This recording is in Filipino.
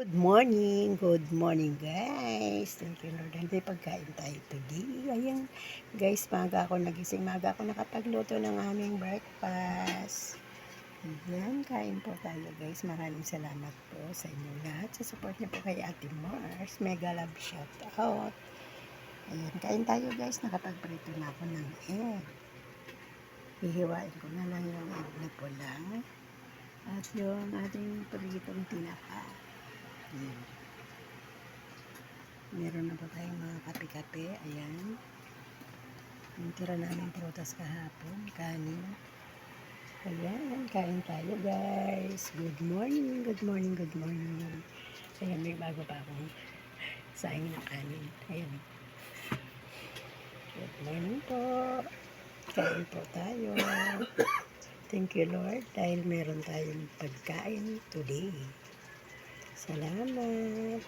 Good morning guys. Thank you Lord. Dahil may pagkain tayo today. Ayan guys, maaga ako nagising. Maaga ako nakapagluto ng aming breakfast. Ayan, kain po tayo guys. Maraming salamat po sa inyo lahat. Sa support niyo po kay Ate Mars. Mega love shout out. Ayan, kain tayo guys. Nakapagprito na ako ng egg. Hihiwain ko na lang yung egg na pula. At yung ating pritong tinapa. Ayan. Meron na po tayong mga kape-kape. Ayan. Yung tira namin prutas kahapon. Kanin. Ayan. Kain tayo guys. Good morning. Good morning. Good morning. Ayan. May bago pa akong saing na kanin. Ayan. Good morning po. Kain po tayo. Thank you Lord. Dahil meron tayong pagkain today. Salamat.